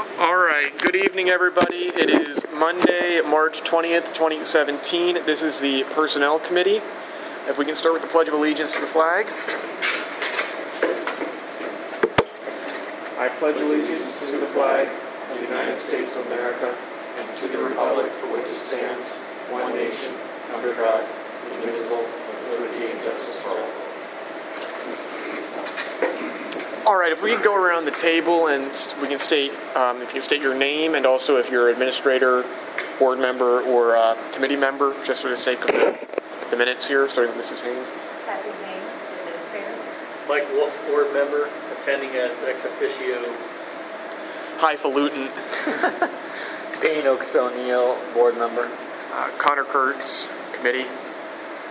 All right, good evening, everybody. It is Monday, March 20th, 2017. This is the Personnel Committee. If we can start with the Pledge of Allegiance to the flag. I pledge allegiance to the flag of the United States of America and to the republic for which it stands, one nation, under God, indivisible, with liberty and justice for all. All right, if we could go around the table and we can state, if you can state your name and also if you're administrator, board member, or committee member, just for the sake of the minutes here, starting with Mrs. Haynes. Kathy Haynes, administrator. Mike Wolf, board member, attending as ex officio. Highfalutin. Dane Oaks O'Neill, board member. Connor Kurtz, committee.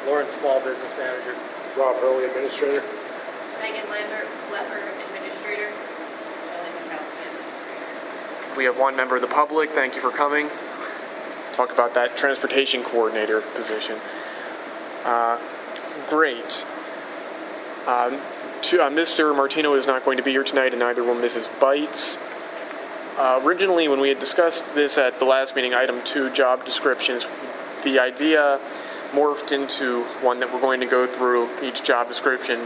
Lauren, small business manager. Rob Hurley, administrator. Megan Lambert, Weber, administrator. Shelley Machowski, administrator. We have one member of the public. Thank you for coming. Talk about that transportation coordinator position. Great. Mr. Martino is not going to be here tonight, and neither will Mrs. Bites. Originally, when we had discussed this at the last meeting, item 2, job descriptions, the idea morphed into one that we're going to go through each job description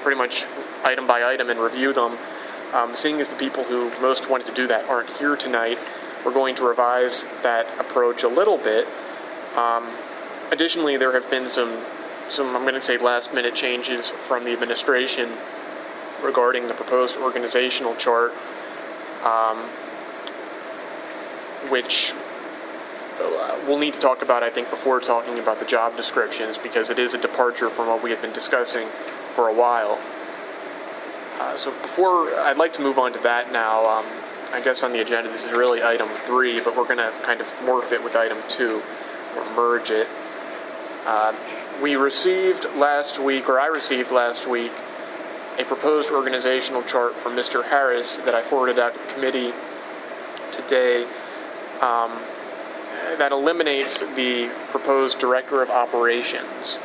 pretty much item by item and review them. Seeing as the people who most wanted to do that aren't here tonight, we're going to revise that approach a little bit. Additionally, there have been some I'm going to say last-minute changes from the administration regarding the proposed organizational chart, which we'll need to talk about, I think, before talking about the job descriptions, because it is a departure from what we have been discussing for a while. So I'd like to move on to that now. I guess on the agenda this is really item 3, but we're going to kind of morph it with item 2, or merge it. I received last week, a proposed organizational chart from Mr. Harris that I forwarded out to the committee today that eliminates the proposed Director of Operations.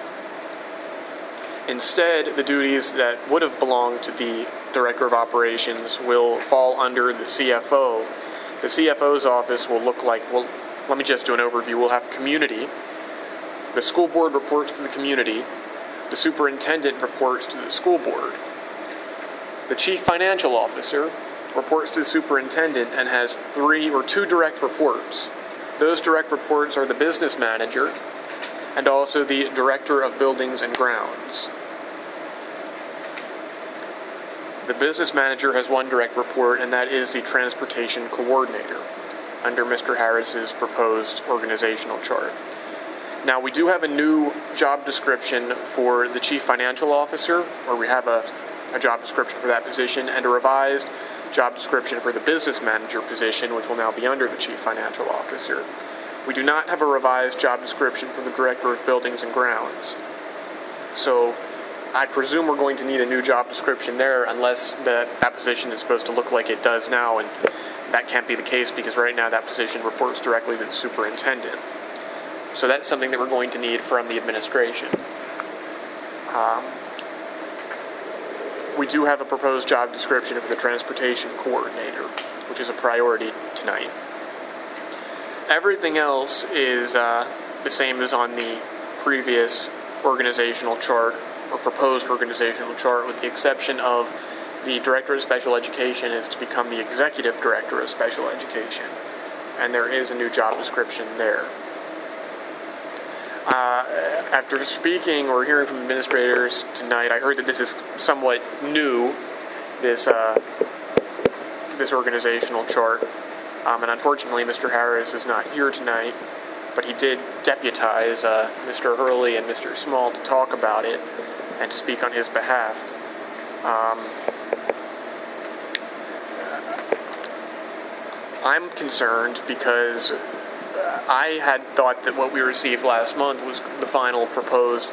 Instead, the duties that would have belonged to the Director of Operations will fall under the CFO. The CFO's office will look like, well, let me just do an overview. We'll have community. The school board reports to the community. The superintendent reports to the school board. The chief financial officer reports to the superintendent and has 2 direct reports. Those direct reports are the business manager and also the director of buildings and grounds. The business manager has 1 direct report, and that is the transportation coordinator under Mr. Harris's proposed organizational chart. Now, we do have a new job description for the chief financial officer, or we have a job description for that position, and a revised job description for the business manager position, which will now be under the chief financial officer. We do not have a revised job description for the director of buildings and grounds. So I presume we're going to need a new job description there, unless that position is supposed to look like it does now, and that can't be the case because right now that position reports directly to the superintendent. So that's something that we're going to need from the administration. We do have a proposed job description for the transportation coordinator, which is a priority tonight. Everything else is the same as on the previous organizational chart, or proposed organizational chart, with the exception of the Director of Special Education is to become the Executive Director of Special Education. And there is a new job description there. After speaking or hearing from administrators tonight, I heard that this is somewhat new, this organizational chart. And unfortunately, Mr. Harris is not here tonight, but he did deputize Mr. Hurley and Mr. Small to talk about it and to speak on his behalf. I'm concerned because I had thought that what we received last month was the final proposed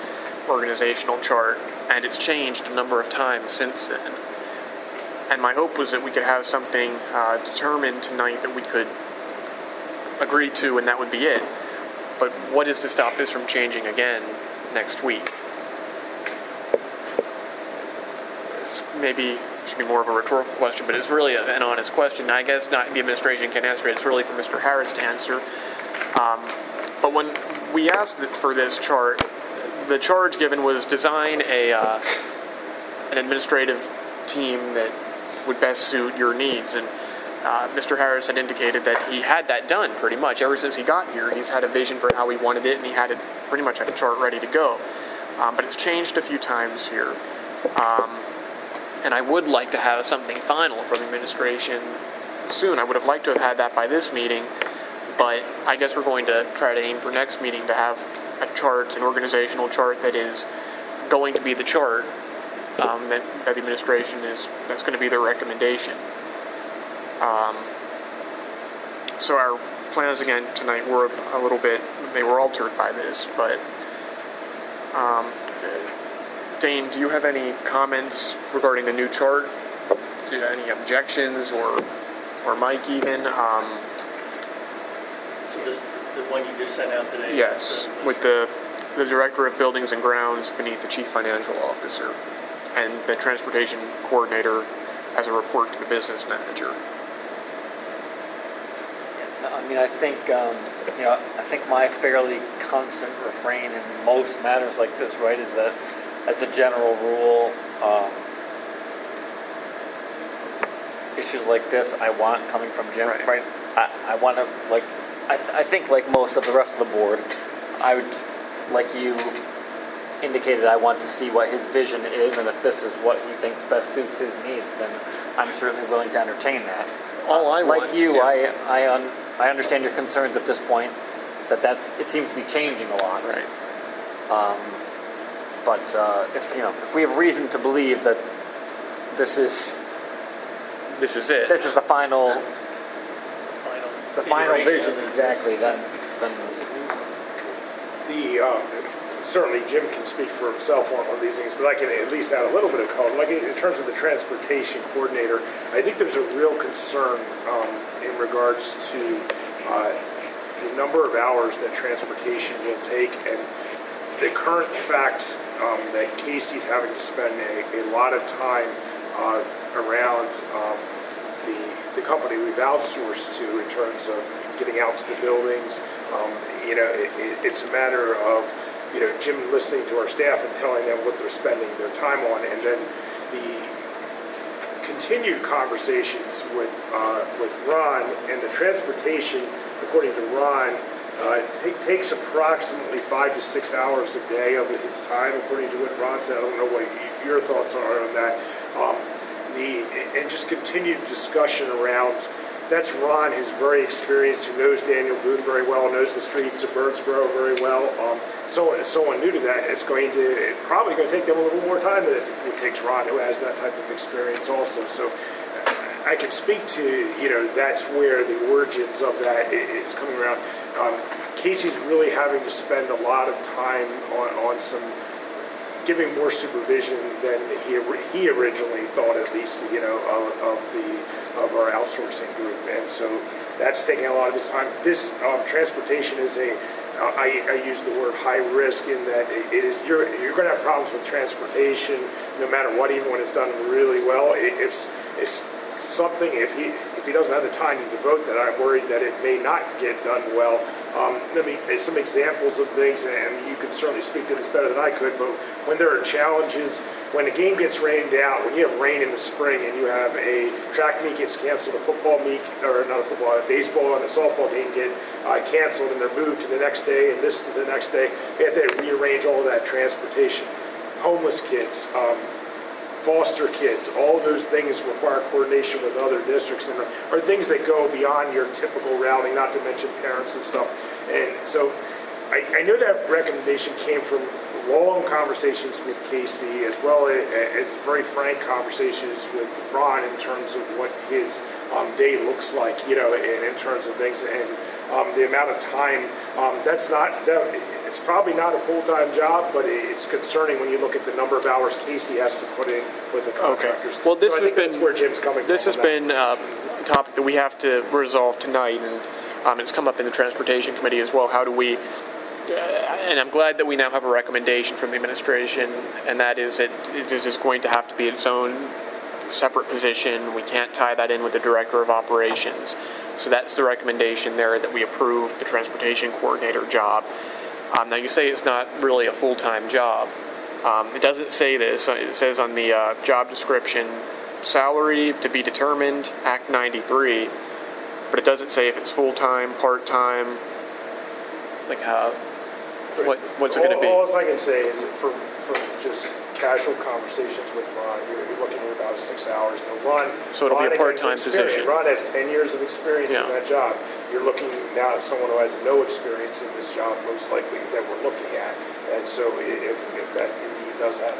organizational chart, and it's changed a number of times since then. And my hope was that we could have something determined tonight that we could agree to, and that would be it. But what is to stop this from changing again next week? Maybe should be more of a rhetorical question, but it's really an honest question. I guess not the administration can answer it. It's really for Mr. Harris to answer. But when we asked for this chart, the charge given was design an administrative team that would best suit your needs. And Mr. Harris had indicated that he had that done pretty much. Ever since he got here, he's had a vision for how he wanted it, and he had it pretty much like a chart ready to go. But it's changed a few times here. And I would like to have something final from the administration soon. I would have liked to have had that by this meeting, but I guess we're going to try to aim for next meeting to have a chart, an organizational chart that is going to be the chart that the administration that's going to be their recommendation. So our plans again tonight were a little bit, they were altered by this, but Dane, do you have any comments regarding the new chart? Do you have any objections, or Mike even? So this, the one you just sent out today? Yes, with the Director of Buildings and Grounds beneath the Chief Financial Officer, and the Transportation Coordinator as a report to the Business Manager. I mean, I think, I think my fairly constant refrain in most matters like this, right, is that as a general rule, issues like this I want coming from Jim, right? I want to, like, I think like most of the rest of the board, I would, like you indicated, I want to see what his vision is, and if this is what he thinks best suits his needs, then I'm certainly willing to entertain that. All I want, like you, yeah. I understand your concerns at this point. It seems to be changing a lot. Right. But if we have reason to believe that this is it. this is the final iteration vision, of it. exactly, then Certainly Jim can speak for himself on these things, but I can at least add a little bit of color. Like in terms of the transportation coordinator, I think there's a real concern in regards to the number of hours that transportation will take, and the current fact that Casey's having to spend a lot of time around the company we've outsourced to in terms of getting out to the buildings. It's a matter of Jim listening to our staff and telling them what they're spending their time on, and then the continued conversations with Ron and the transportation, according to Ron, takes approximately 5 to 6 hours a day of his time, according to what Ron said. I don't know what your thoughts are on that. And just continued discussion around. That's Ron, who's very experienced, who knows Daniel Boone very well, knows the streets of Birdsboro very well. Someone new to that, it's probably going to take them a little more time than it takes Ron, who has that type of experience also. So I can speak to, that's where the origins of that is coming around. Casey's really having to spend a lot of time on some giving more supervision than he originally thought, at least, of our outsourcing group, and so that's taking a lot of his time. This transportation is I use the word high risk in that it is you're going to have problems with transportation no matter what, even when it's done really well. It's something if he doesn't have the time to devote that, I'm worried that it may not get done well. Some examples of things, and you can certainly speak to this better than I could, but when there are challenges, when a game gets rained out, when you have rain in the spring and you have a track meet gets canceled, a football meet, or not a football, a baseball and a softball game get canceled, and they're moved to the next day and this to the next day, they have to rearrange all of that transportation. Homeless kids, foster kids, all those things require coordination with other districts and are things that go beyond your typical routing, not to mention parents and stuff. And so I know that recommendation came from long conversations with Casey, as well as very frank conversations with Ron in terms of what his day looks like, and in terms of things, and the amount of time. It's probably not a full-time job, but it's concerning when you look at the number of hours Casey has to put in with the contractors. Okay. Well, this so has been that's where Jim's coming this from. This has been a topic that we have to resolve tonight, and it's come up in the Transportation Committee as well. How do we? And I'm glad that we now have a recommendation from the administration, and that is that it is going to have to be its own separate position. We can't tie that in with the director of operations. So that's the recommendation there, that we approve the transportation coordinator job. Now you say it's not really a full-time job. It doesn't say this. It says on the job description, salary to be determined, Act 93, but it doesn't say if it's full-time, part-time, like how, what's it going to be? All I can say is that from just casual conversations with Ron, you're looking at about 6 hours. Now, Ron, So it'll be a Ron has part-time experience. position. Ron has 10 years of experience Yeah. in that job. You're looking now at someone who has no experience in this job, most likely, that we're looking at. And so if that indeed does happen.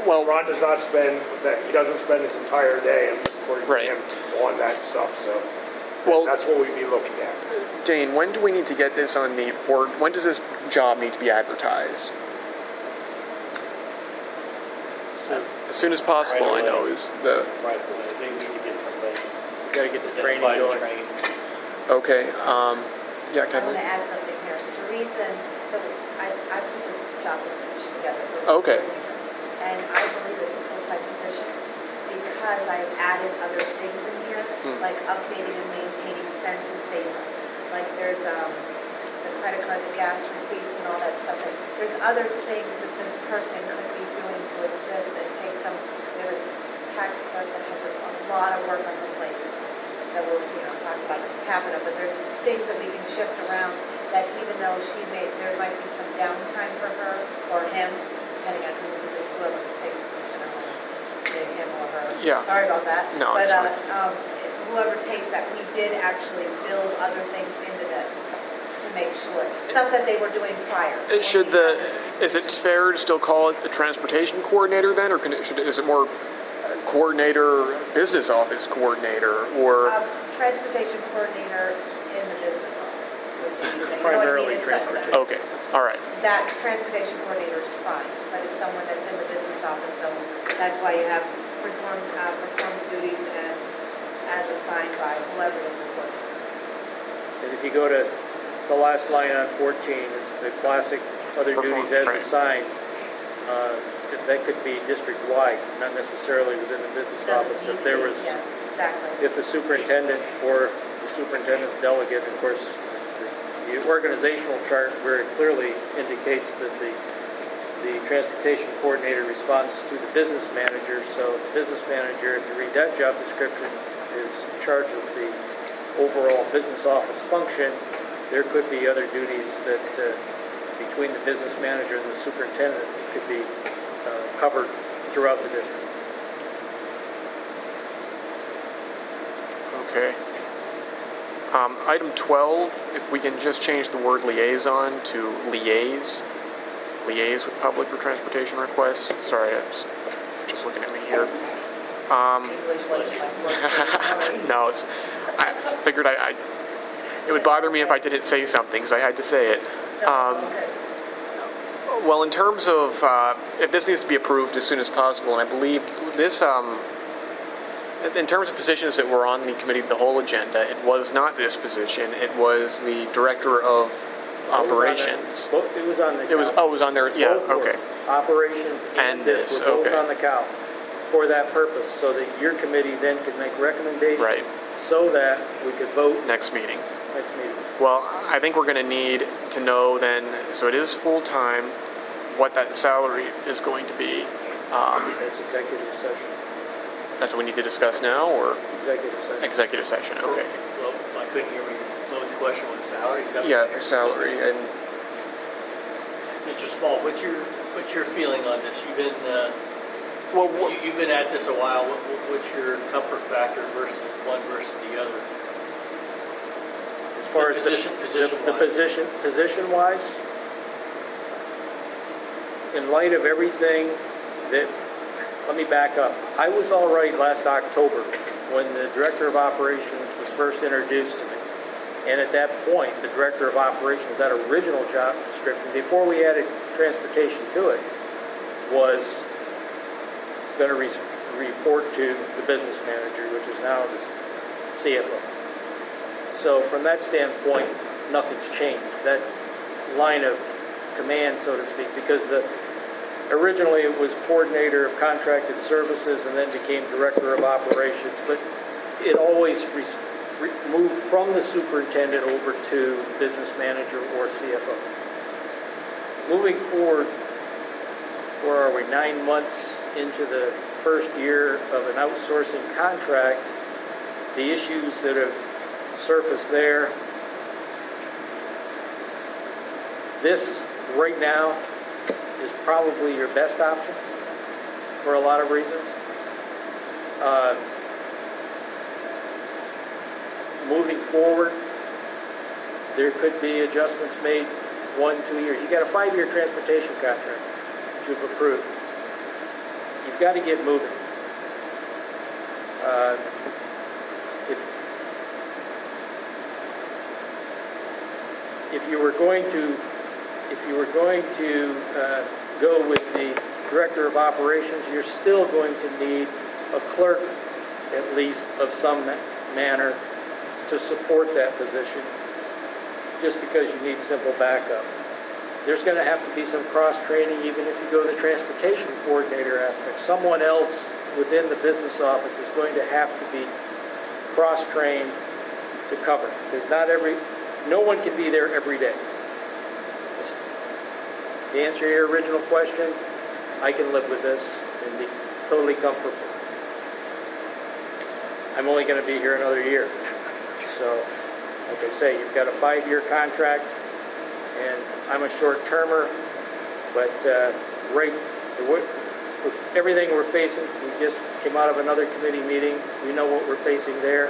Well- Ron does not spend, he doesn't spend his entire day, at least according to Right. him, on that stuff. So Well- that's what we'd be looking at. Dane, when do we need to get this on the board? When does this job need to be advertised? As soon as possible, I know, is the, Right, they need to get somebody. Gotta get the training identified and going. trained. okay, yeah, I want Kathleen? to add something here. The reason that I put the job description together for Okay. and I believe it's a full-time position because I've added other things in here, like updating and maintaining census data. Like there's the credit card, the gas receipts and all that stuff. Like, there's other things that this person could be doing to assist and take some, there is tax clerk that has a lot of work on her plate that we're, talking about capita, but there's things that we can shift around that even though there might be some downtime for her or him, depending on whoever takes the position, I don't know, maybe him or her. Yeah. Sorry about that. No, But it's fine. whoever takes that, we did actually build other things into this to make sure, stuff that they were doing prior. Is it fair to still call it the transportation coordinator then, or is it more coordinator, business office coordinator, or? Transportation coordinator in the business office. would be, you know what I mean? Primarily It's transportation. Okay, all right. That transportation coordinator is fine, but it's someone that's in the business office, so that's why you have performs duties and as assigned by whoever the report. And if you go to the last line on 14, it's the classic other Perform- duties as right. assigned. That could be district-wide, not necessarily within the business Doesn't office. need If there to be, was, yeah, exactly. if the superintendent or the superintendent's delegate, of course, the organizational chart very clearly indicates that the transportation coordinator responds to the business manager. So the business manager, if you read that job description, is in charge of the overall business office function. There could be other duties that, between the business manager and the superintendent, could be covered throughout the district. Okay. Item 12, if we can just change the word liaison to liaise with public for transportation requests. Sorry, I'm just looking at me here. English wasn't my first, sorry. No, I figured it would bother me if I didn't say something, so I had to say it. No, it's okay. Well, in terms of if this needs to be approved as soon as possible, and I believe this, in terms of positions that were on the committee of the whole agenda, it was not this position. It was the director of operations. It was on the. It was calendar. it was on there. Yeah. Both were. Okay. Operations And and this this, were both okay. on the CAL for that purpose, so that your committee then could make recommendations. Right. So that we could vote Next meeting. next meeting. Well, I think we're going to need to know then. So it is full time. What that salary is going to be. That's executive session. That's what we need to discuss now, or Executive session. executive session. Okay. Well, I couldn't hear what the question was, salary? Is that what Yeah, you're- salary and. Mr. Small, what's your feeling on this? You've been, Well, you've been at this a while. What's your comfort factor versus one versus the other? As far as the position-wise, in light of everything that, let me back up. I was all right last October when the director of operations was first introduced to me. And at that point, the director of operations, that original job description, before we added transportation to it, was going to report to the business manager, which is now the CFO. So from that standpoint, nothing's changed. That line of command, so to speak, because originally it was coordinator of contracted services and then became director of operations, but it always moved from the superintendent over to business manager or CFO. Moving forward, where are we, 9 months into the first year of an outsourcing contract, the issues that have surfaced there, this right now is probably your best option for a lot of reasons. Moving forward, there could be adjustments made 1-2 years. You got a 5-year transportation contract that you've approved. You've got to get moving. If you were going to go with the director of operations, you're still going to need a clerk, at least of some manner, to support that position, just because you need simple backup. There's going to have to be some cross-training, even if you go the transportation coordinator aspect. Someone else within the business office is going to have to be cross-trained to cover. No one can be there every day. To answer your original question, I can live with this and be totally comfortable. I'm only going to be here another year. So, like I say, you've got a 5-year contract, and I'm a short-termer, but with everything we're facing, we just came out of another committee meeting. We know what we're facing there.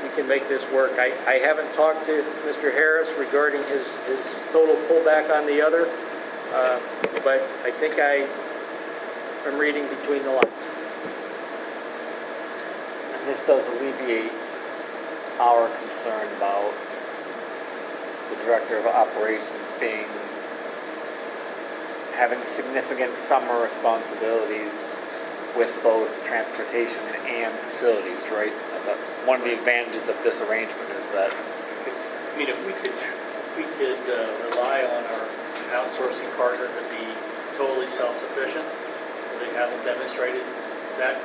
We can make this work. I haven't talked to Mr. Harris regarding his total pullback on the other, but I think I am reading between the lines. And this does alleviate our concern about the director of operations having significant summer responsibilities with both transportation and facilities, right? One of the advantages of this arrangement is that, Because, I mean, if we could rely on our outsourcing partner to be totally self-sufficient, they haven't demonstrated that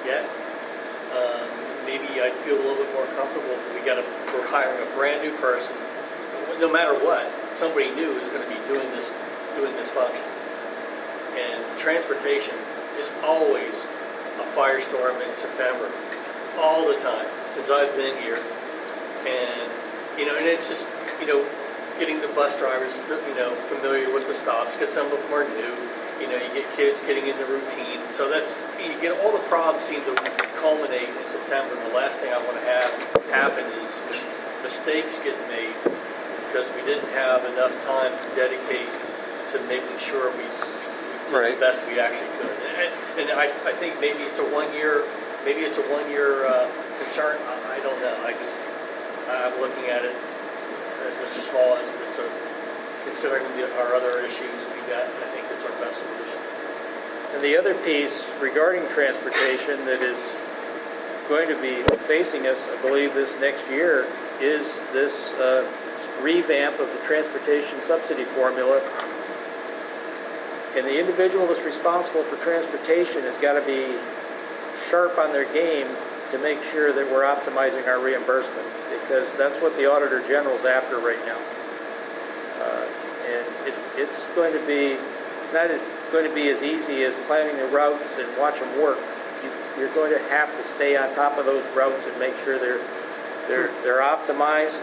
yet, maybe I'd feel a little bit more comfortable. We're hiring a brand new person. No matter what, somebody new is going to be doing this function. And transportation is always a firestorm in September, all the time since I've been here. And and it's just getting the bus drivers familiar with the stops, because some of them are new. You get kids getting in the routine. So you get all the problems seem to culminate in September. And the last thing I want to have happen is mistakes get made because we didn't have enough time to dedicate to making sure we did the best we actually could. And I think maybe it's a 1-year concern. I don't know. I'm looking at it as Mr. Small as considering our other issues we got. I think it's our best solution. And the other piece regarding transportation that is going to be facing us, I believe, this next year is this revamp of the transportation subsidy formula. And the individual that's responsible for transportation has got to be sharp on their game to make sure that we're optimizing our reimbursement, because that's what the Auditor General's after right now. And it's going to be, it's not going to be as easy as planning the routes and watch them work. You're going to have to stay on top of those routes and make sure they're optimized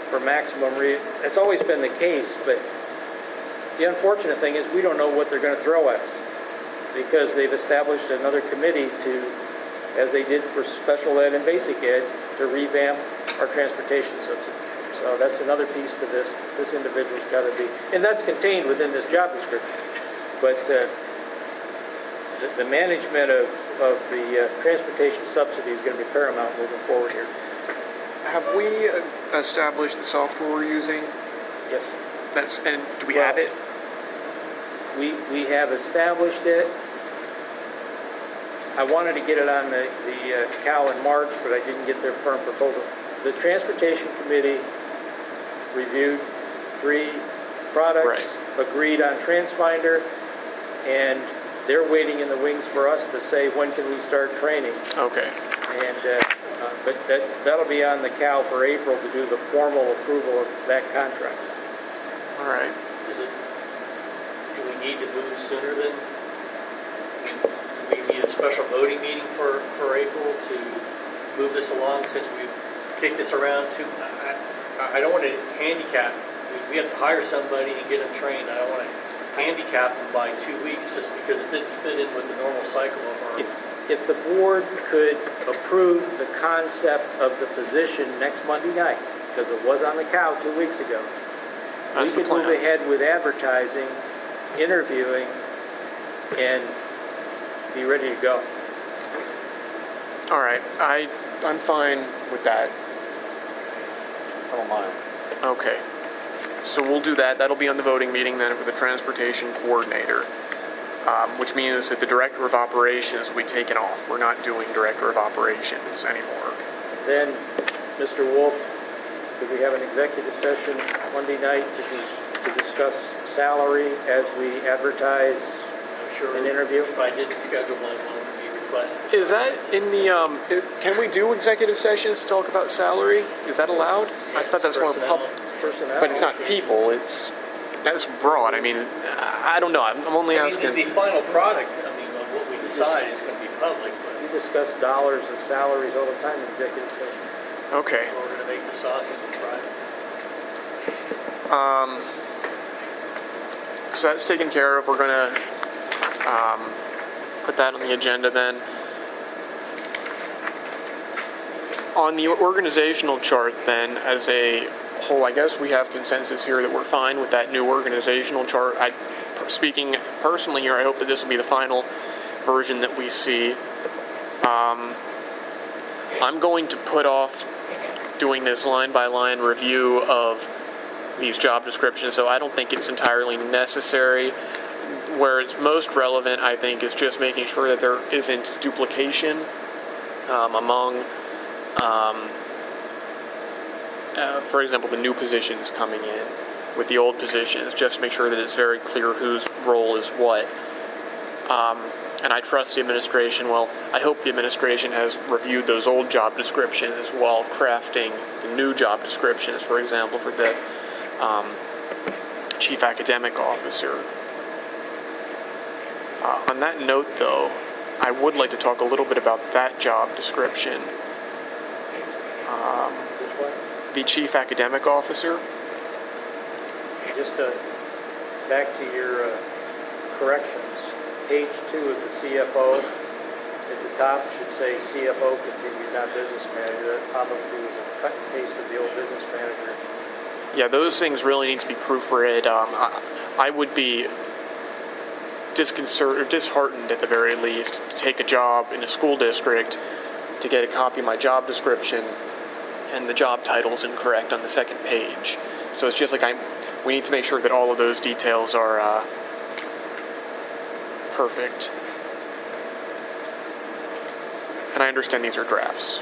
for maximum. It's always been the case, but the unfortunate thing is we don't know what they're going to throw at us, because they've established another committee to, as they did for special ed and basic ed, to revamp our transportation subsidy. So that's another piece to this. This individual's got to be, and that's contained within this job description. But the management of the transportation subsidy is going to be paramount moving forward here. Have we established the software we're using? Yes. And do we have it? We have established it. I wanted to get it on the CAL in March, but I didn't get their firm proposal. The Transportation Committee reviewed 3 products, Right. agreed on TransFinder, and they're waiting in the wings for us to say, when can we start training? Okay. And, but that'll be on the Cal for April to do the formal approval of that contract. All right. Do we need to move sooner than, do we need a special voting meeting for April to move this along since we've kicked this around too? I don't want to handicap, we have to hire somebody and get them trained. I don't want to handicap them by 2 weeks just because it didn't fit in with the normal cycle of our. If the board could approve the concept of the position next Monday night, because it was on the Cal 2 weeks ago, That's we the could move plan. ahead with advertising, interviewing, and be ready to go. All right. I'm fine with that. So am I. Okay. So we'll do that. That'll be on the voting meeting then for the transportation coordinator, which means that the director of operations will be taken off. We're not doing director of operations anymore. Then, Mr. Wolf, could we have an executive session Monday night to discuss salary as we advertise I'm sure an interview? if I didn't schedule one, one would be requested. Is that in the, can we do executive sessions to talk about salary? Is that allowed? I thought that's more Personnel. public. Personnel? But it's not people, that's broad. I mean, I don't know. I'm only I mean, asking. the final product, I mean, of what we decide is going to be public, but We discuss dollars of salaries all the time in executive session. Okay. we're going to make the sausage in private. So that's taken care of. We're going to put that on the agenda then. On the organizational chart then, as a whole, I guess we have consensus here that we're fine with that new organizational chart. Speaking personally here, I hope that this will be the final version that we see. I'm going to put off doing this line-by-line review of these job descriptions, so I don't think it's entirely necessary. Where it's most relevant, I think, is just making sure that there isn't duplication among, for example, the new positions coming in with the old positions, just to make sure that it's very clear whose role is what. And I trust the administration. Well, I hope the administration has reviewed those old job descriptions while crafting the new job descriptions, for example, for the chief academic officer. On that note, though, I would like to talk a little bit about that job description. Which one? The chief academic officer. Just back to your corrections. Page 2 of the CFO, at the top should say CFO continued, not business manager. That probably was a cut and paste of the old business manager. Yeah, those things really need to be proofread. I would be disheartened at the very least to take a job in a school district to get a copy of my job description and the job title's incorrect on the second page. So it's just like we need to make sure that all of those details are perfect. And I understand these are drafts.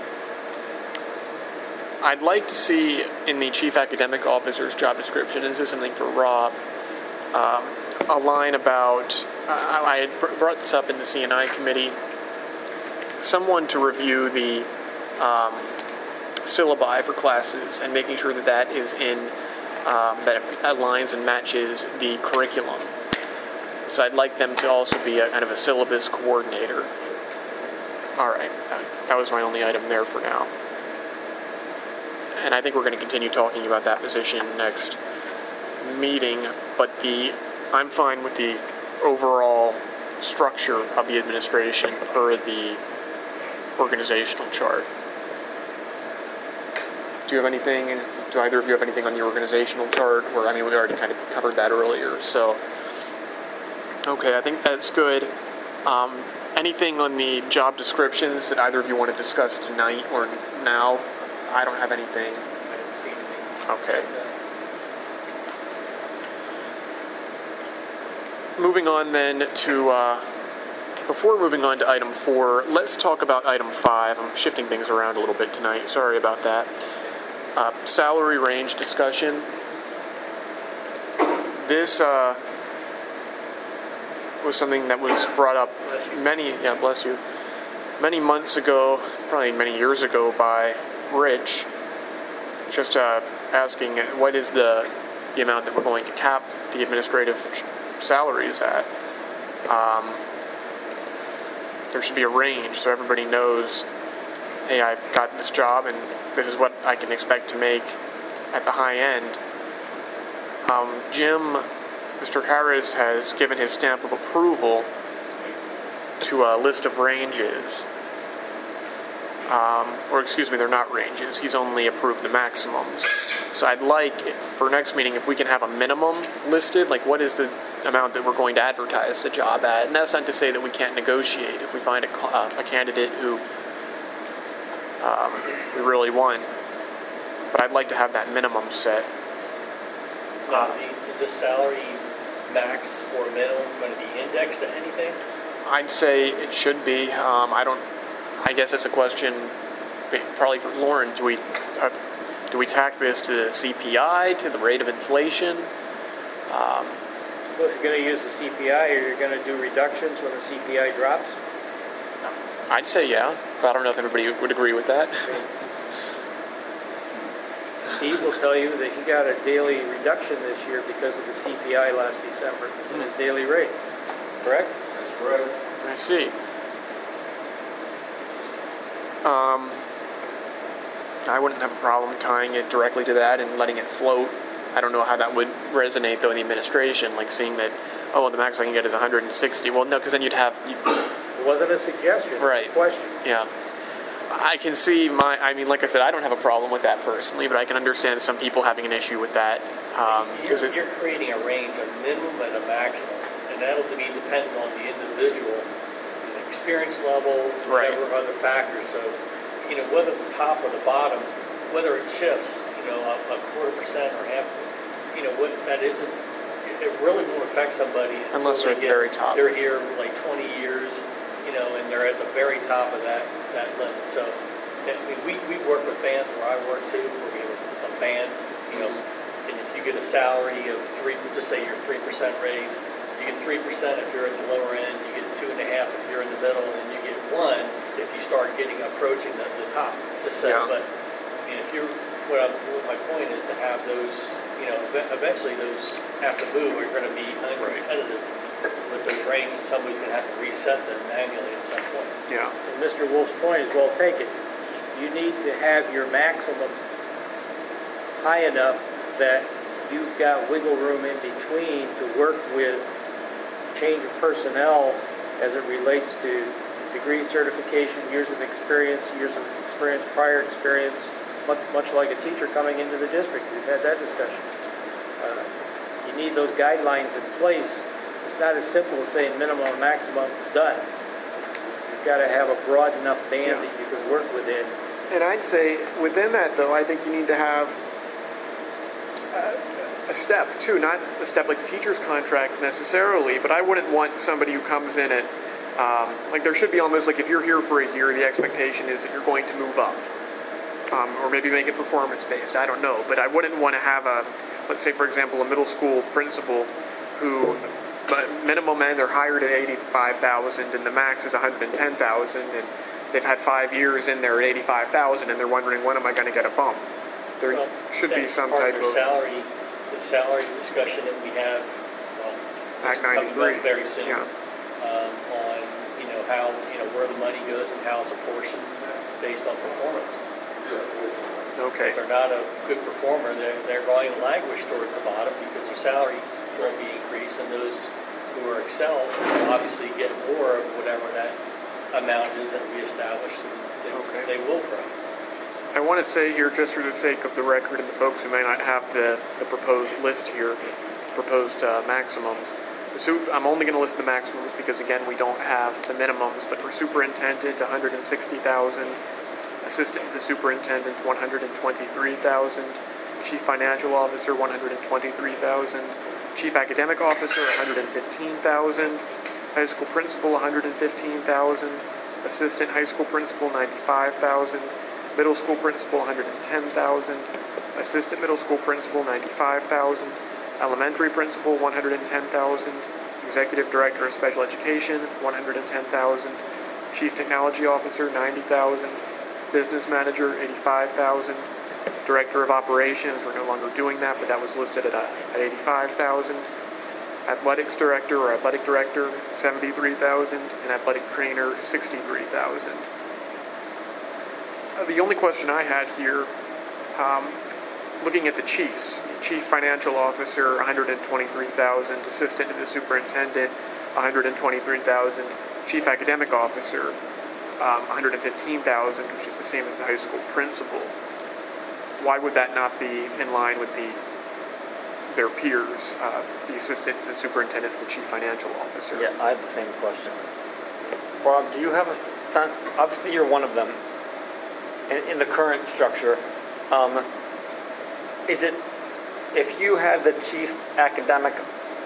I'd like to see in the chief academic officer's job description, and this is something for Rob, a line about, I had brought this up in the C&I committee, someone to review the syllabi for classes and making sure that that is in, that it aligns and matches the curriculum. So I'd like them to also be a kind of a syllabus coordinator. All right, that was my only item there for now. And I think we're going to continue talking about that position next meeting, but I'm fine with the overall structure of the administration per the organizational chart. Do either of you have anything on the organizational chart? Or, I mean, we already kind of covered that earlier, so. Okay, I think that's good. Anything on the job descriptions that either of you want to discuss tonight or now? I don't have anything. I didn't see anything. Okay. Moving on then to, before moving on to item 4, let's talk about item 5. I'm shifting things around a little bit tonight. Sorry about that. Salary range discussion. this was something that was brought up bless you, many months ago, probably many years ago by Rich, just asking what is the amount that we're going to cap the administrative salaries at. There should be a range so everybody knows, hey, I've got this job and this is what I can expect to make at the high end. Mr. Harris has given his stamp of approval to a list of ranges. Or excuse me, they're not ranges. He's only approved the maximums. So I'd like, for next meeting, if we can have a minimum listed, like what is the amount that we're going to advertise the job at. And that's not to say that we can't negotiate if we find a candidate who we really want. But I'd like to have that minimum set. Now, is this salary max or minimum going to be indexed to anything? I'd say it should be. I guess it's a question probably for Lauren. Do we tack this to the CPI, to the rate of inflation? Well, if you're going to use the CPI, or you're going to do reductions when the CPI drops? I'd say yeah, but I don't know if everybody would agree with that. Steve will tell you that he got a daily reduction this year because of the CPI last December in his daily rate. Correct? That's correct. I see. I wouldn't have a problem tying it directly to that and letting it float. I don't know how that would resonate, though, in the administration, like seeing that, oh, the max I can get is 160. Well, no, because then you'd have... It wasn't a suggestion. Right. It was a question. Yeah. I can see like I said, I don't have a problem with that personally, but I can understand some people having an issue with that. You're creating a range, a minimum and a maximum, and that'll be dependent on the individual, the experience level, whatever other factors. So, whether the top or the bottom, whether it shifts, a 1/4% or half, what that isn't, it really won't affect somebody unless they're at the very top. They're here like 20 years, and they're at the very top of that limit. So, we work with bands where I work too, where we have a band, and if you get a salary of just say your 3% raise, you get 3% if you're at the lower end, you get 2.5% if you're in the middle, and you get 1% if you start approaching the top. Just so, Yeah. but if you're, my point is to have those, eventually those have to move, or you're going to be uncompetitive with those ranges, and somebody's going to have to reset them manually at some point. Yeah. And Mr. Wolf's point is well taken. You need to have your maximum high enough that you've got wiggle room in between to work with change of personnel as it relates to degree certification, years of experience, prior experience, much like a teacher coming into the district. We've had that discussion. You need those guidelines in place. It's not as simple as saying minimum and maximum, done. You've got to have a broad enough band that you can work within. And I'd say within that, though, I think you need to have a step, too. Not a step like the teacher's contract necessarily, but I wouldn't want somebody who comes in at, there should be almost like if you're here for a year, the expectation is that you're going to move up. Or maybe make it performance-based, I don't know. But I wouldn't want to have let's say, for example, a middle school principal who, minimum end, they're hired at $85,000 and the max is $110,000, and they've had 5 years in there at $85,000 and they're wondering, when am I going to get a bump? There should be some type of... The salary discussion that we have, Act coming 93. up very soon, Yeah. On, how, where the money goes and how it's apportioned based on performance. Okay. If they're not a good performer, they're going to languish toward the bottom because their salary won't be increased, and those who are excel will obviously get more of whatever that amount is that we established. They will grow. I want to say here, just for the sake of the record and the folks who may not have the proposed list here, proposed maximums, I'm only going to list the maximums because, again, we don't have the minimums, but for superintendent, $160,000, assistant to the superintendent, $123,000, chief financial officer, $123,000, chief academic officer, $115,000, high school principal, $115,000, assistant high school principal, $95,000, middle school principal, $110,000, assistant middle school principal, $95,000, Elementary principal, 110,000. Executive director of special education, 110,000. Chief technology officer, 90,000. Business manager, 85,000. Director of operations, we're no longer doing that, but that was listed at 85,000. Athletics director or athletic director, 73,000, and athletic trainer, 63,000. The only question I had here, looking at the chiefs, chief financial officer, 123,000, assistant to the superintendent, 123,000, chief academic officer, 115,000, which is the same as the high school principal. Why would that not be in line with their peers, the assistant to the superintendent and the chief financial officer? Yeah, I have the same question. Bob, do you have a sense, obviously you're one of them, in the current structure, is it, if you had the chief academic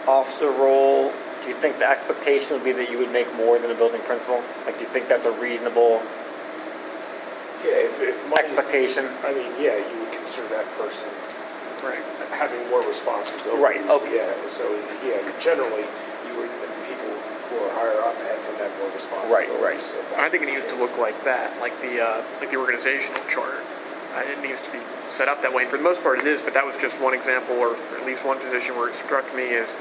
officer role, do you think the expectation would be that you would make more than a building principal? Like, do you think that's a reasonable Yeah, if money's- expectation? I mean, yeah, you would consider that person Right. having more responsibility. Right, okay. Yeah, so, yeah, generally, you would, people who are higher up tend to have more responsibility. Right. So I think it needs to look like that, like the organizational chart. It needs to be set up that way, and for the most part it is, but that was just one example, or at least one position where it struck me as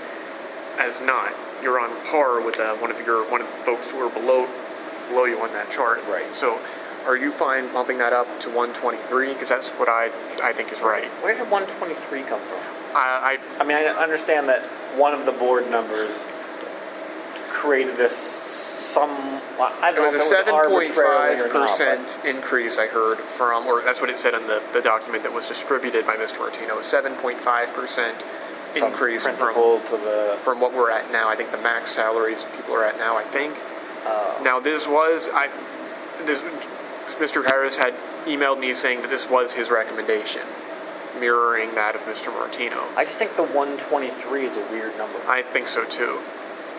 not. You're on par with one of the folks who are below you on that chart. Right. So, are you fine bumping that up to 123? Because that's what I think is right. Where did 123 come from? I I mean, I understand that one of the board members created this I It don't was know a if it was arbitrarily or not, but- 7.5% increase, I heard from, or that's what it said in the document that was distributed by Mr. Martino, a 7.5% from increase principal to the. from what we're at now. I think the max salaries people are at now, I think. Now Mr. Harris had emailed me saying that this was his recommendation, mirroring that of Mr. Martino. I just think the 123 is a weird number. I think so too.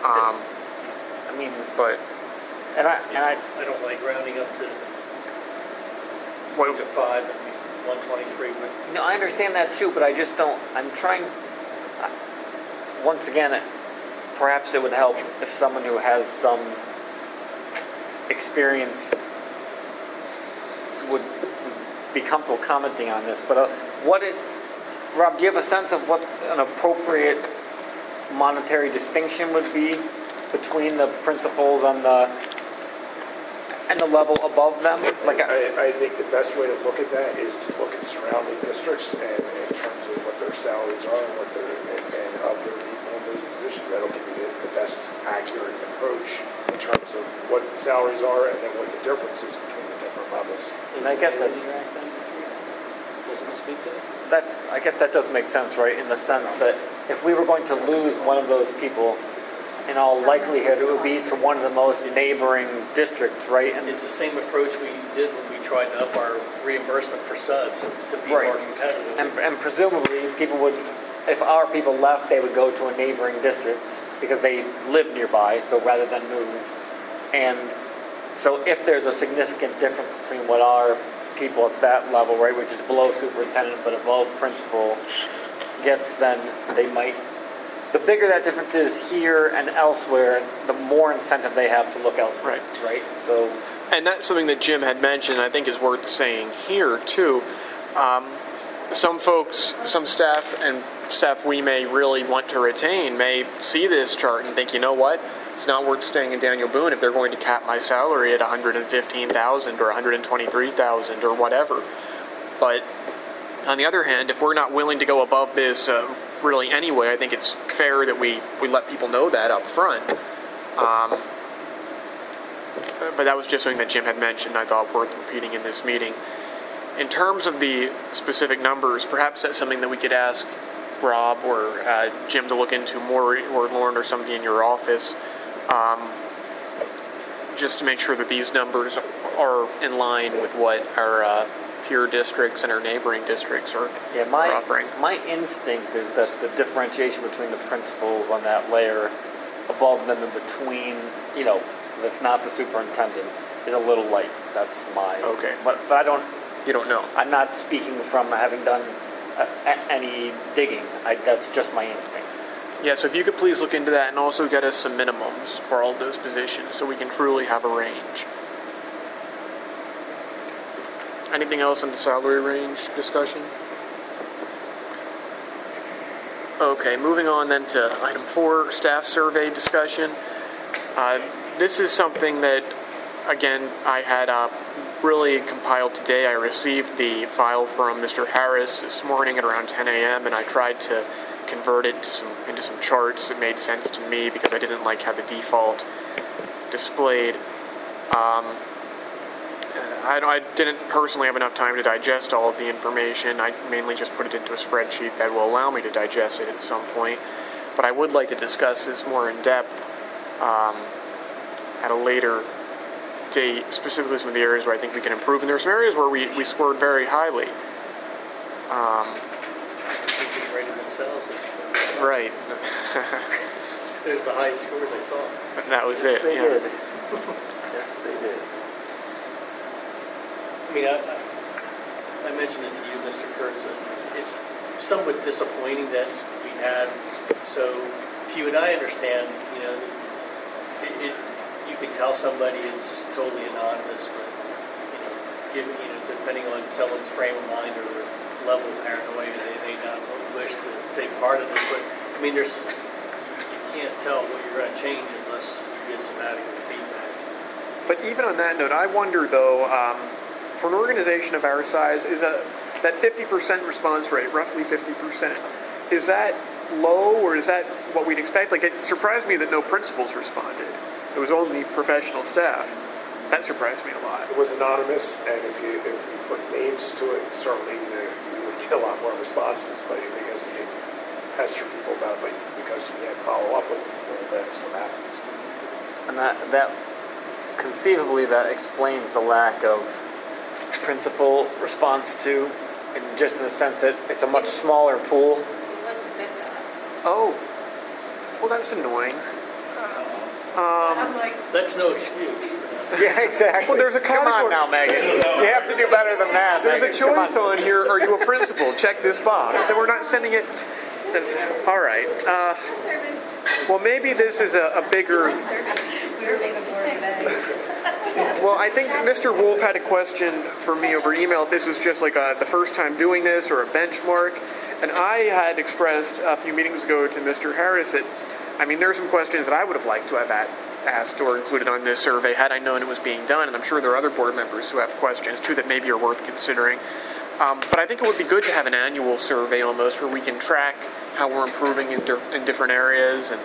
I mean, But I don't like rounding up to what, 5, I mean, 123, but no, I understand that too, but I just don't. I'm trying. Once again, perhaps it would help if someone who has some experience would be comfortable commenting on this. But Rob, do you have a sense of what an appropriate monetary distinction would be between the principals and the level above them? Like, I think the best way to look at that is to look at surrounding districts and in terms of what their salaries are and what their and of their people in those positions. That'll give you the best accurate approach in terms of what the salaries are and then what the difference is between the different levels. and I guess that's. I guess that does make sense, right? In the sense that if we were going to lose one of those people, in all likelihood, it would be to one of the most neighboring districts, right? And it's the same approach we did when we tried to up our reimbursement for subs to be Right. more competitive. and presumably, people would, if our people left, they would go to a neighboring district because they live nearby. So rather than move, and so if there's a significant difference between what our people at that level, right, which is below superintendent but above principal, gets, then they might. The bigger that difference is here and elsewhere, the more incentive they have to look elsewhere. Right. So. and that's something that Jim had mentioned, I think is worth saying here too. Some folks, some staff and staff we may really want to retain may see this chart and think, you know what, it's not worth staying in Daniel Boone if they're going to cap my salary at $115,000 or $123,000 or whatever. But on the other hand, if we're not willing to go above this really anyway, I think it's fair that we let people know that up front. But that was just something that Jim had mentioned I thought worth repeating in this meeting. In terms of the specific numbers, perhaps that's something that we could ask Rob or Jim to look into more, or Lauren or somebody in your office, just to make sure that these numbers are in line with what our peer districts and our neighboring districts are offering. My instinct is that the differentiation between the principals on that layer above them and between, that's not the superintendent, is a little light. That's my. Okay. But I don't. You don't know. I'm not speaking from having done any digging. That's just my instinct. Yeah, so if you could please look into that and also get us some minimums for all of those positions so we can truly have a range. Anything else in the salary range discussion? Okay, moving on then to item 4, staff survey discussion. This is something that, again, I had really compiled today. I received the file from Mr. Harris this morning at around 10 a.m. and I tried to convert it into some charts that made sense to me because I didn't like how the default displayed. I didn't personally have enough time to digest all of the information. I mainly just put it into a spreadsheet that will allow me to digest it at some point. But I would like to discuss this more in depth at a later date, specifically some of the areas where I think we can improve. And there are some areas where we scored very highly. Teachers rated themselves as Right. there's the highest scores I saw. That was it. They Yeah. did. Yes, they did. I mean, I mentioned it to you, Mr. Kurtz, that it's somewhat disappointing that we had so few, and I understand, you know, you can tell somebody it's totally anonymous, but, depending on someone's frame of mind or their level of paranoia, they may not wish to take part in it, but, I mean, you can't tell what you're going to change unless you get some adequate feedback. But even on that note, I wonder though, for an organization of our size, is that 50% response rate, roughly 50%, is that low or is that what we'd expect? Like, it surprised me that no principals responded. It was only professional staff. That surprised me a lot. It was anonymous, and if you put names to it, certainly you would get a lot more responses, but because you pester people about it, because you can't follow up with people, that's what happens. And that conceivably that explains the lack of principal response to, in just in the sense that it's a much smaller pool. It wasn't sent to us. Oh, well, that's annoying. I'm like, That's no excuse. Yeah, exactly. Well, there's a Come on category- now, Megan. You have to do better than that. There's a Megan. Come choice on here. Are you a principal? Check this box. And we're not sending it. That's all right. service. Well, maybe this is a bigger. Survey before today. Well, I think Mr. Wolf had a question for me over email. If this was just like the first time doing this or a benchmark. And I had expressed a few meetings ago to Mr. Harris that, I mean, there are some questions that I would have liked to have asked or included on this survey had I known it was being done. And I'm sure there are other board members who have questions too that maybe are worth considering. But I think it would be good to have an annual survey almost where we can track how we're improving in different areas. And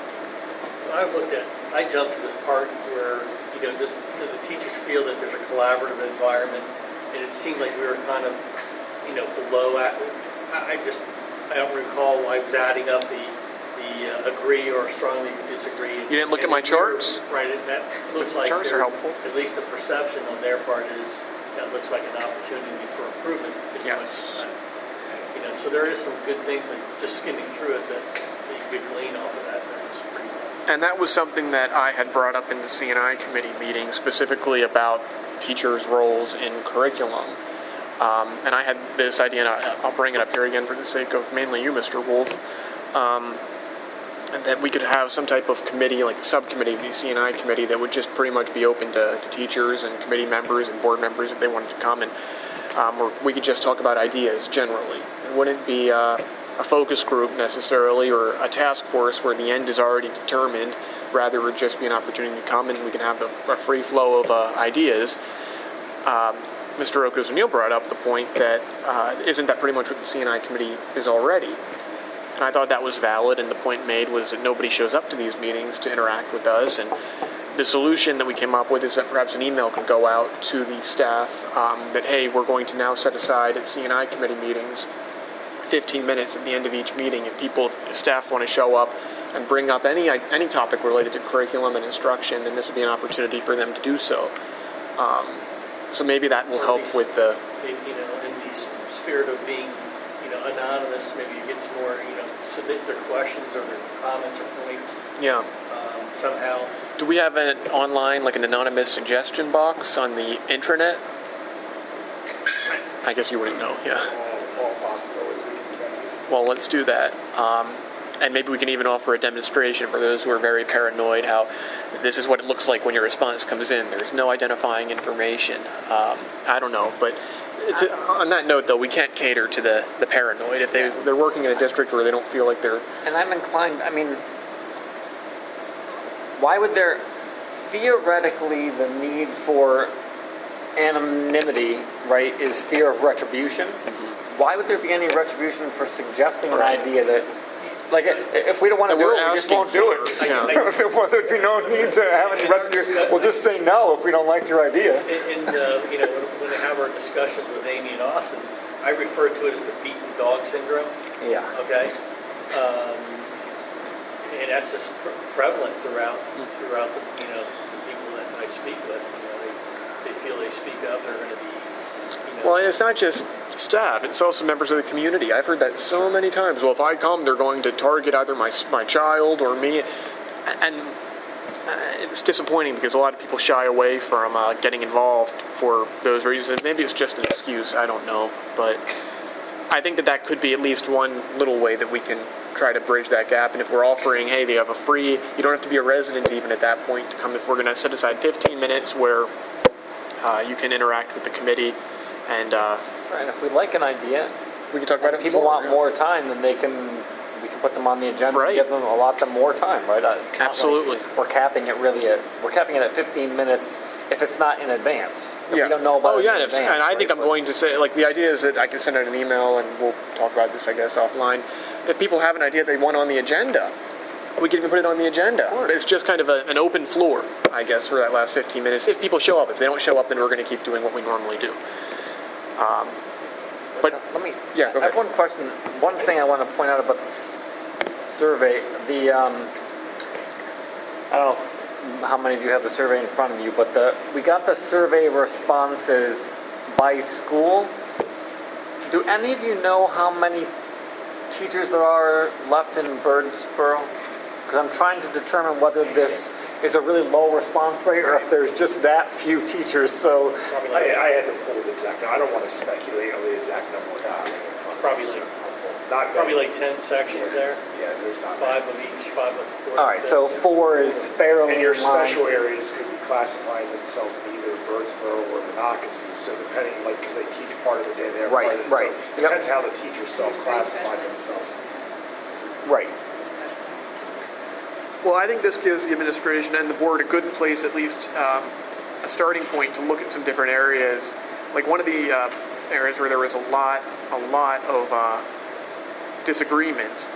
I jumped to this part where, does the teachers feel that there's a collaborative environment? And it seemed like we were kind of, below. I don't recall I was adding up the agree or strongly disagree. You didn't look at my charts? Right, and that looks like Charts are helpful. at least the perception on their part is that looks like an opportunity for improvement. It's Yes. like, so there is some good things, like just skimming through it that you could glean off of that. That's pretty good. And that was something that I had brought up in the C&I committee meeting, specifically about teachers' roles in curriculum. And I had this idea, and I'll bring it up here again for the sake of mainly you, Mr. Wolf, that we could have some type of committee, like a subcommittee of the C&I committee, that would just pretty much be open to teachers and committee members and board members if they wanted to come, and or we could just talk about ideas generally. It wouldn't be a focus group necessarily or a task force where the end is already determined. Rather, it would just be an opportunity to come and we can have a free flow of ideas. Mr. Ocas-O'Neill brought up the point that isn't that pretty much what the C&I committee is already? And I thought that was valid, and the point made was that nobody shows up to these meetings to interact with us, and the solution that we came up with is that perhaps an email could go out to the staff that, hey, we're going to now set aside at C&I committee meetings 15 minutes at the end of each meeting if staff want to show up and bring up any topic related to curriculum and instruction, then this would be an opportunity for them to do so. So maybe that will help with the... In the spirit of being, anonymous, maybe you get some more, submit their questions or their comments or points Yeah. somehow. Do we have an online, like an anonymous suggestion box on the intranet? I guess you wouldn't know, yeah. All possibilities we can do Well, let's do that. And maybe we can even offer a demonstration for those who are very paranoid, how this is what it looks like when your response comes in. There's no identifying information. I don't know, but on that note, though, we can't cater to the paranoid. If they're working in a district where they don't feel like they're... And I'm inclined, I mean, why would there theoretically the need for anonymity, right, is fear of retribution? Why would there be any retribution for suggesting an idea that, like, if we don't want to do it, we just won't do it. Well, there'd be no need to have any retribution. We'll just say no if we don't like your idea. And when we have our discussions with Amy and Austin, I refer to it as the beaten dog syndrome. Yeah. Okay, and that's just prevalent throughout the the people that I speak with. They feel they speak up, they're going to be. Well, and it's not just staff, it's also members of the community. I've heard that so many times. Well, if I come, they're going to target either my child or me. And it's disappointing because a lot of people shy away from getting involved for those reasons. Maybe it's just an excuse, I don't know. But I think that could be at least one little way that we can try to bridge that gap. And if we're offering, hey, they have a free, you don't have to be a resident even at that point to come. If we're going to set aside 15 minutes where you can interact with the committee. And Right, if we like an idea, we can talk about it. People want more time, then we can put them on the agenda Right. and give them more time, right? It's not Absolutely. like we're capping it at 15 minutes if it's not in advance. If Yeah. we don't know about it in and advance, I think right? I'm going to say, like, the idea is that I can send out an email, and we'll talk about this, I guess, offline. If people have an idea they want on the agenda, we can even put it on the agenda. It's just kind of an open floor, I guess, for that last 15 minutes. If people show up. If they don't show up, then we're going to keep doing what we normally do. But Let me. Yeah, go I have ahead. one question. One thing I want to point out about this survey. I don't know how many of you have the survey in front of you, but we got the survey responses by school. Do any of you know how many teachers there are left in Birdsboro? Because I'm trying to determine whether this is a really low response rate or if there's just that few teachers. So I had to pull the exact, I don't want to speculate on the exact number without having it in front of me. Probably like- Not Probably many. like 10 sections there, Yeah, there's not 5 many. of each, 5 of 4. all right, so 4 is fairly And your in line. special areas could be classifying themselves in either Birdsboro or Monocacy, so depending, like, because they teach part of the day there, Right, part of the right. so Yep. depends how the teachers self-classify themselves. Right. Well, I think this gives the administration and the board a good place, at least a starting point to look at some different areas. Like one of the areas where there was a lot of disagreement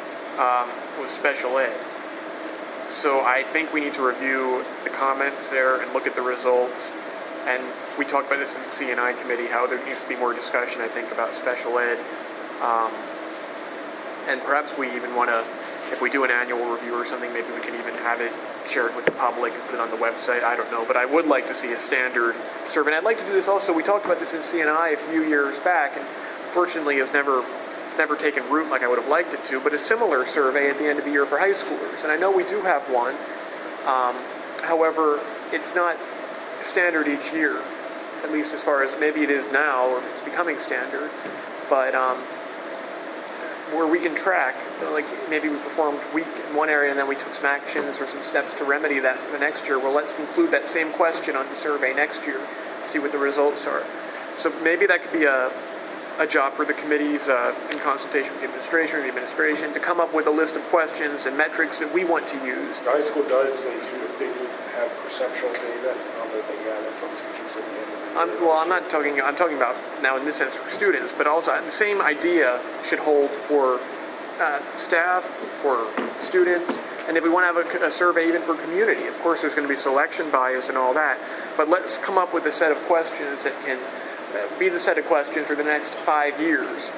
was special ed. So I think we need to review the comments there and look at the results. And we talked about this in the C&I committee, how there needs to be more discussion, I think, about special ed. And perhaps we even want to, if we do an annual review or something, maybe we can even have it shared with the public and put it on the website. I don't know, but I would like to see a standard survey. And I'd like to do this also. We talked about this in C&I a few years back, and unfortunately it's never taken root like I would have liked it to, but a similar survey at the end of the year for high schoolers. And I know we do have one. However, it's not standard each year, at least as far as maybe it is now, or it's becoming standard. But where we can track, like maybe we performed weak in one area and then we took some actions or some steps to remedy that for the next year. Well, let's include that same question on the survey next year, see what the results are. So maybe that could be a job for the committees in consultation with the administration to come up with a list of questions and metrics that we want to use. The high school does, they do have perceptual data that they gather from teachers at the end of the year. I'm talking about now in this sense for students, but also the same idea should hold for staff, for students, and if we want to have a survey even for community. Of course, there's going to be selection bias and all that, but let's come up with a set of questions that can be the set of questions for the next 5 years.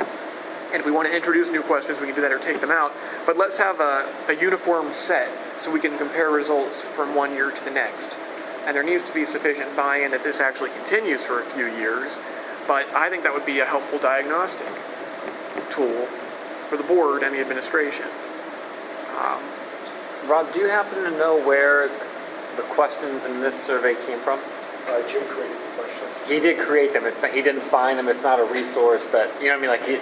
And if we want to introduce new questions, we can do that or take them out. But let's have a uniform set so we can compare results from one year to the next. And there needs to be sufficient buy-in that this actually continues for a few years. But I think that would be a helpful diagnostic tool for the board and the administration. Rob, do you happen to know where the questions in this survey came from? Jim created the questions. He did create them. He didn't find them. It's not a resource that, you know what I mean? Like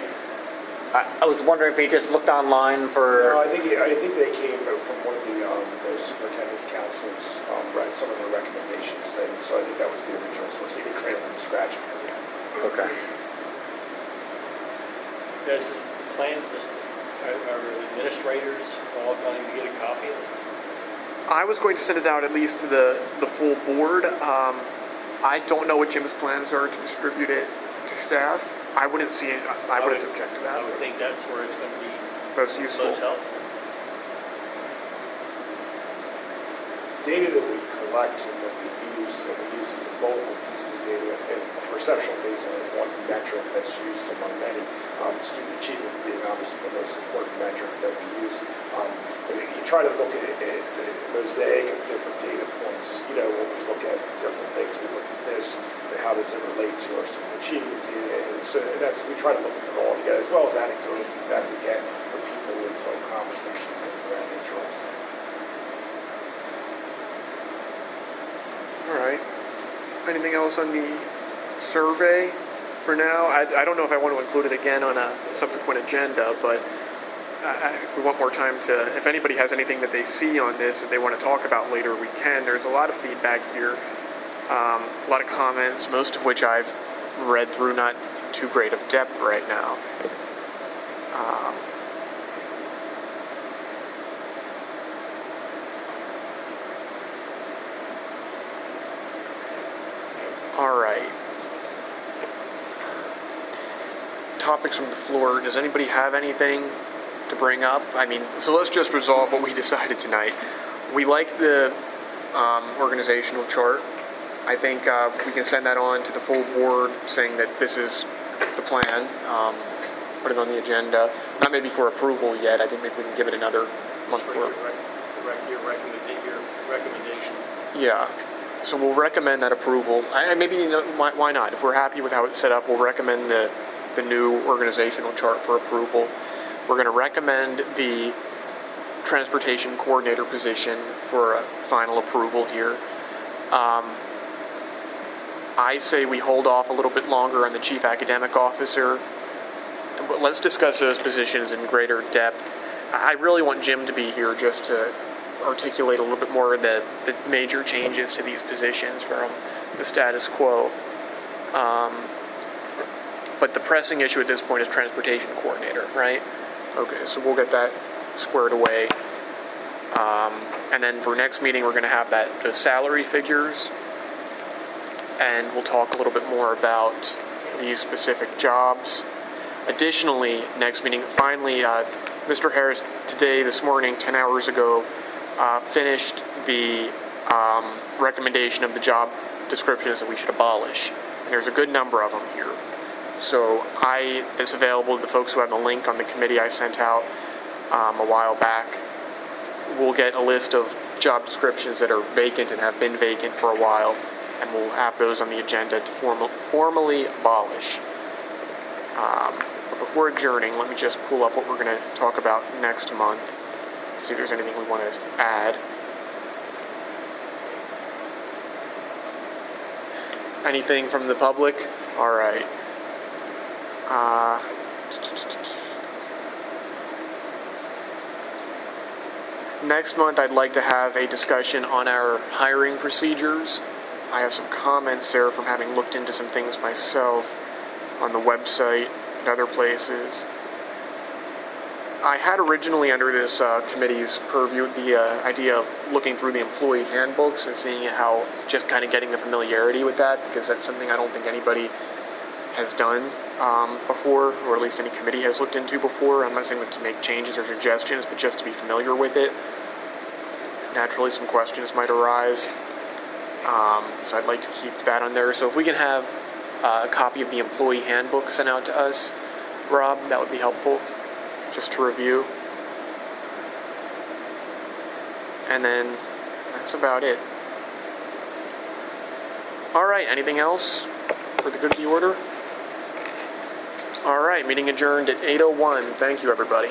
I was wondering if he just looked online No, for, I think they came from one of the superintendent's councils, right, some of their recommendations, and so I think that was the original source. He didn't create it from scratch. okay. There's this plan, are administrators all going to get a copy of this? I was going to send it out at least to the full board. I don't know what Jim's plans are to distribute it to staff. I wouldn't see it, I wouldn't object to I that. would think that's where it's going to be Most useful. most helpful. Data that we collect and that we use multiple pieces of data, and perceptual data is only one metric that's used among many. Student achievement being obviously the most important metric that we use. You try to look at the mosaic of different data points. You know, when we look at different things, we look at this, and how does it relate to our student achievement data? And so we try to look at it all together, as well as anecdotal feedback we get from people in phone conversations, things of that nature also. All right. Anything else on the survey for now? I don't know if I want to include it again on a subsequent agenda, but if we want more time to, if anybody has anything that they see on this that they want to talk about later, we can. There's a lot of feedback here, a lot of comments, most of which I've read through, not too great of depth right now. All right. Topics from the floor. Does anybody have anything to bring up? I mean, so let's just resolve what we decided tonight. We like the organizational chart. I think we can send that on to the full board saying that this is the plan. Put it on the agenda. Not maybe for approval yet. I think maybe we can give it another month Just for. your recommendation. Yeah. So we'll recommend that approval. Maybe, you know, why not? If we're happy with how it's set up, we'll recommend the new organizational chart for approval. We're going to recommend the transportation coordinator position for a final approval here. I say we hold off a little bit longer on the chief academic officer. But let's discuss those positions in greater depth. I really want Jim to be here just to articulate a little bit more of the major changes to these positions from the status quo. But the pressing issue at this point is transportation coordinator, right? Okay, so we'll get that squared away. And then for next meeting, we're going to have the salary figures, and we'll talk a little bit more about these specific jobs. Additionally, next meeting, finally, Mr. Harris this morning, 10 hours ago, finished the recommendation of the job descriptions that we should abolish. And there's a good number of them here. So it's available to the folks who have the link on the committee I sent out a while back. We'll get a list of job descriptions that are vacant and have been vacant for a while, and we'll have those on the agenda to formally abolish. But before adjourning, let me just pull up what we're going to talk about next month. See if there's anything we want to add. Anything from the public? All right. Next month, I'd like to have a discussion on our hiring procedures. I have some comments there from having looked into some things myself on the website and other places. I had originally under this committee's purview the idea of looking through the employee handbooks and seeing how, just kind of getting the familiarity with that, because that's something I don't think anybody has done before, or at least any committee has looked into before. I'm not saying to make changes or suggestions, but just to be familiar with it. Naturally, some questions might arise. So I'd like to keep that on there. So if we can have a copy of the employee handbook sent out to us, Rob, that would be helpful, just to review. And then that's about it. All right, anything else for the good of the order? All right, meeting adjourned at 8:01. Thank you, everybody.